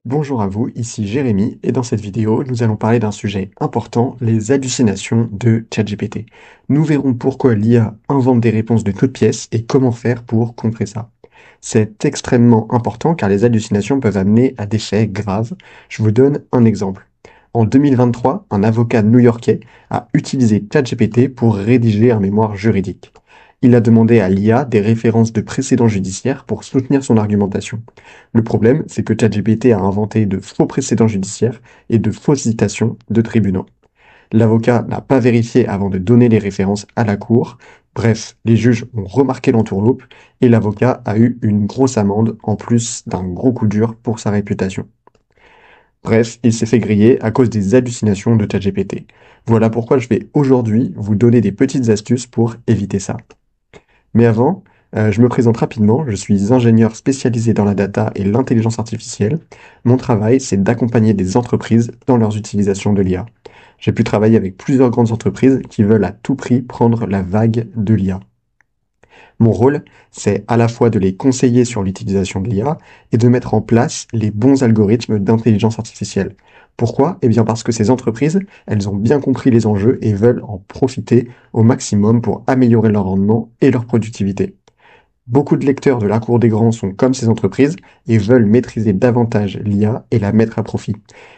Bonjour à vous, ici Jérémy et dans cette vidéo, nous allons parler d'un sujet important, les hallucinations de ChatGPT. Nous verrons pourquoi l'IA invente des réponses de toutes pièces et comment faire pour contrer ça. C'est extrêmement important car les hallucinations peuvent amener à des faits graves. Je vous donne un exemple. En 2023, un avocat new-yorkais a utilisé ChatGPT pour rédiger un mémoire juridique. Il a demandé à l'IA des références de précédents judiciaires pour soutenir son argumentation. Le problème, c'est que ChatGPT a inventé de faux précédents judiciaires et de fausses citations de tribunaux. L'avocat n'a pas vérifié avant de donner les références à la cour. Bref, les juges ont remarqué l'entourloupe et l'avocat a eu une grosse amende en plus d'un gros coup dur pour sa réputation. Bref, il s'est fait griller à cause des hallucinations de ChatGPT. Voilà pourquoi je vais aujourd'hui vous donner des petites astuces pour éviter ça. Mais avant, je me présente rapidement, je suis ingénieur spécialisé dans la data et l'intelligence artificielle. Mon travail, c'est d'accompagner des entreprises dans leurs utilisations de l'IA. J'ai pu travailler avec plusieurs grandes entreprises qui veulent à tout prix prendre la vague de l'IA. Mon rôle, c'est à la fois de les conseiller sur l'utilisation de l'IA et de mettre en place les bons algorithmes d'intelligence artificielle. Pourquoi? Eh bien parce que ces entreprises, elles ont bien compris les enjeux et veulent en profiter au maximum pour améliorer leur rendement et leur productivité. Beaucoup de lecteurs de la cour des grands sont comme ces entreprises et veulent maîtriser davantage l'IA et la mettre à profit.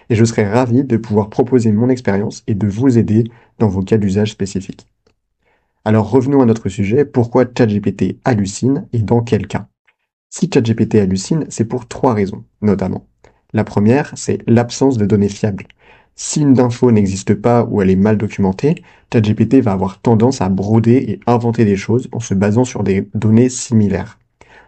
Et je serais ravi de pouvoir proposer mon expérience et de vous aider dans vos cas d'usage spécifiques. Alors revenons à notre sujet, pourquoi ChatGPT hallucine et dans quel cas? Si ChatGPT hallucine, c'est pour trois raisons, notamment. La première, c'est l'absence de données fiables. Si une info n'existe pas ou elle est mal documentée, ChatGPT va avoir tendance à broder et inventer des choses en se basant sur des données similaires.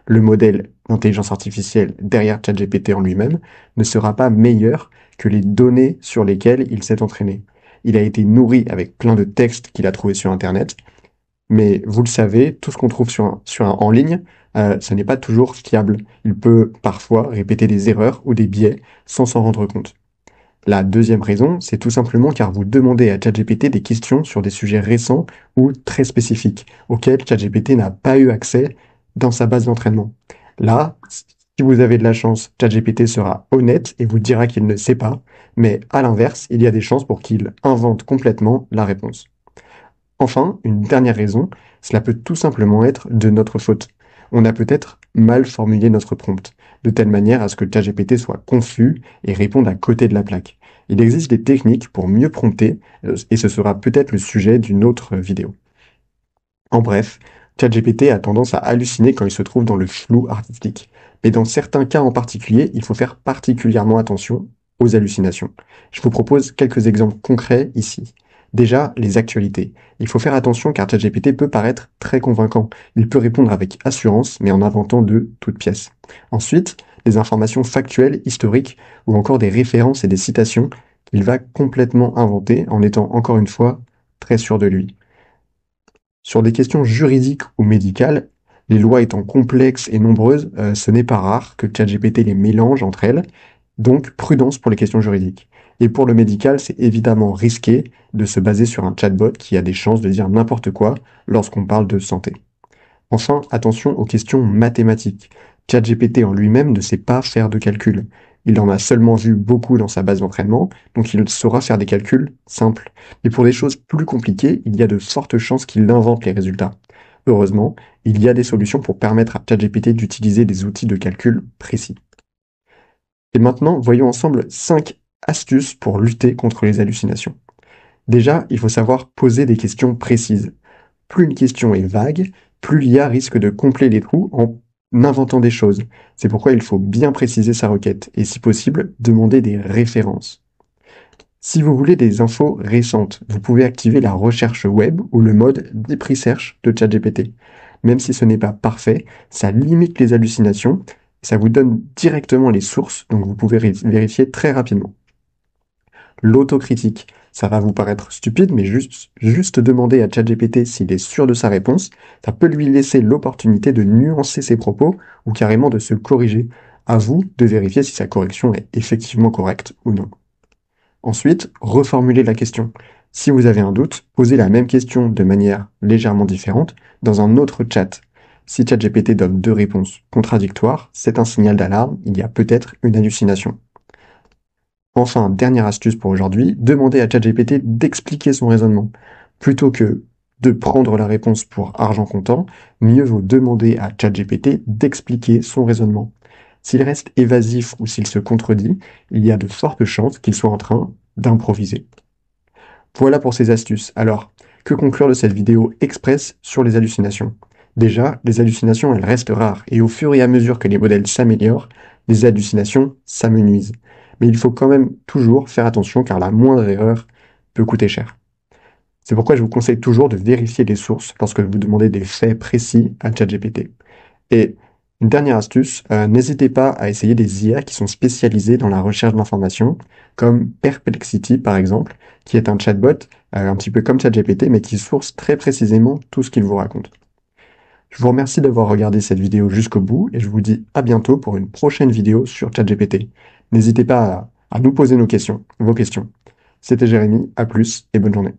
Le modèle d'intelligence artificielle derrière ChatGPT en lui-même ne sera pas meilleur que les données sur lesquelles il s'est entraîné. Il a été nourri avec plein de textes qu'il a trouvés sur Internet, mais vous le savez, tout ce qu'on trouve en ligne, ce n'est pas toujours fiable. Il peut parfois répéter des erreurs ou des biais sans s'en rendre compte. La deuxième raison, c'est tout simplement car vous demandez à ChatGPT des questions sur des sujets récents ou très spécifiques, auxquels ChatGPT n'a pas eu accès dans sa base d'entraînement. Là, si vous avez de la chance, ChatGPT sera honnête et vous dira qu'il ne sait pas, mais à l'inverse, il y a des chances pour qu'il invente complètement la réponse. Enfin, une dernière raison, cela peut tout simplement être de notre faute. On a peut-être mal formulé notre prompt, de telle manière à ce que ChatGPT soit confus et réponde à côté de la plaque. Il existe des techniques pour mieux prompter, et ce sera peut-être le sujet d'une autre vidéo. En bref, ChatGPT a tendance à halluciner quand il se trouve dans le flou artistique. Mais dans certains cas en particulier, il faut faire particulièrement attention aux hallucinations. Je vous propose quelques exemples concrets ici. Déjà, les actualités. Il faut faire attention car ChatGPT peut paraître très convaincant. Il peut répondre avec assurance, mais en inventant de toutes pièces. Ensuite, les informations factuelles, historiques, ou encore des références et des citations qu'il va complètement inventer en étant encore une fois très sûr de lui. Sur des questions juridiques ou médicales, les lois étant complexes et nombreuses, ce n'est pas rare que ChatGPT les mélange entre elles, donc prudence pour les questions juridiques. Et pour le médical, c'est évidemment risqué de se baser sur un chatbot qui a des chances de dire n'importe quoi lorsqu'on parle de santé. Enfin, attention aux questions mathématiques. ChatGPT en lui-même ne sait pas faire de calculs. Il en a seulement vu beaucoup dans sa base d'entraînement, donc il saura faire des calculs simples. Mais pour des choses plus compliquées, il y a de fortes chances qu'il invente les résultats. Heureusement, il y a des solutions pour permettre à ChatGPT d'utiliser des outils de calcul précis. Et maintenant, voyons ensemble 5 astuces pour lutter contre les hallucinations. Déjà, il faut savoir poser des questions précises. Plus une question est vague, plus l'IA risque de combler les trous en inventant des choses. C'est pourquoi il faut bien préciser sa requête et, si possible, demander des références. Si vous voulez des infos récentes, vous pouvez activer la recherche web ou le mode Deep Research de ChatGPT. Même si ce n'est pas parfait, ça limite les hallucinations, ça vous donne directement les sources, donc vous pouvez vérifier très rapidement. L'autocritique, ça va vous paraître stupide, mais juste demander à ChatGPT s'il est sûr de sa réponse, ça peut lui laisser l'opportunité de nuancer ses propos ou carrément de se corriger. À vous de vérifier si sa correction est effectivement correcte ou non. Ensuite, reformulez la question. Si vous avez un doute, posez la même question de manière légèrement différente dans un autre chat. Si ChatGPT donne deux réponses contradictoires, c'est un signal d'alarme, il y a peut-être une hallucination. Enfin, dernière astuce pour aujourd'hui, demandez à ChatGPT d'expliquer son raisonnement. Plutôt que de prendre la réponse pour argent comptant, mieux vaut demander à ChatGPT d'expliquer son raisonnement. S'il reste évasif ou s'il se contredit, il y a de fortes chances qu'il soit en train d'improviser. Voilà pour ces astuces. Alors, que conclure de cette vidéo express sur les hallucinations? Déjà, les hallucinations, elles restent rares, et au fur et à mesure que les modèles s'améliorent, les hallucinations s'amenuisent. Mais il faut quand même toujours faire attention car la moindre erreur peut coûter cher. C'est pourquoi je vous conseille toujours de vérifier les sources lorsque vous demandez des faits précis à ChatGPT. Et une dernière astuce, n'hésitez pas à essayer des IA qui sont spécialisées dans la recherche d'informations, comme Perplexity par exemple, qui est un chatbot un petit peu comme ChatGPT, mais qui source très précisément tout ce qu'il vous raconte. Je vous remercie d'avoir regardé cette vidéo jusqu'au bout et je vous dis à bientôt pour une prochaine vidéo sur ChatGPT. N'hésitez pas à nous poser vos questions. C'était Jérémy, à plus et bonne journée.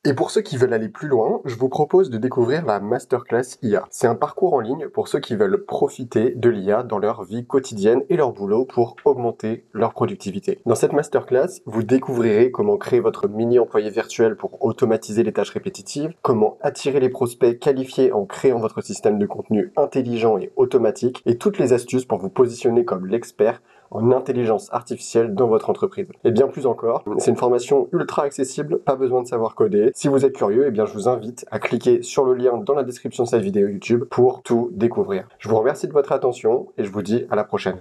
Et pour ceux qui veulent aller plus loin, je vous propose de découvrir la Masterclass IA. C'est un parcours en ligne pour ceux qui veulent profiter de l'IA dans leur vie quotidienne et leur boulot pour augmenter leur productivité. Dans cette Masterclass, vous découvrirez comment créer votre mini-employé virtuel pour automatiser les tâches répétitives, comment attirer les prospects qualifiés en créant votre système de contenu intelligent et automatique, et toutes les astuces pour vous positionner comme l'expert en intelligence artificielle dans votre entreprise. Et bien plus encore, c'est une formation ultra accessible, pas besoin de savoir coder. Si vous êtes curieux, eh bien je vous invite à cliquer sur le lien dans la description de cette vidéo YouTube pour tout découvrir. Je vous remercie de votre attention et je vous dis à la prochaine.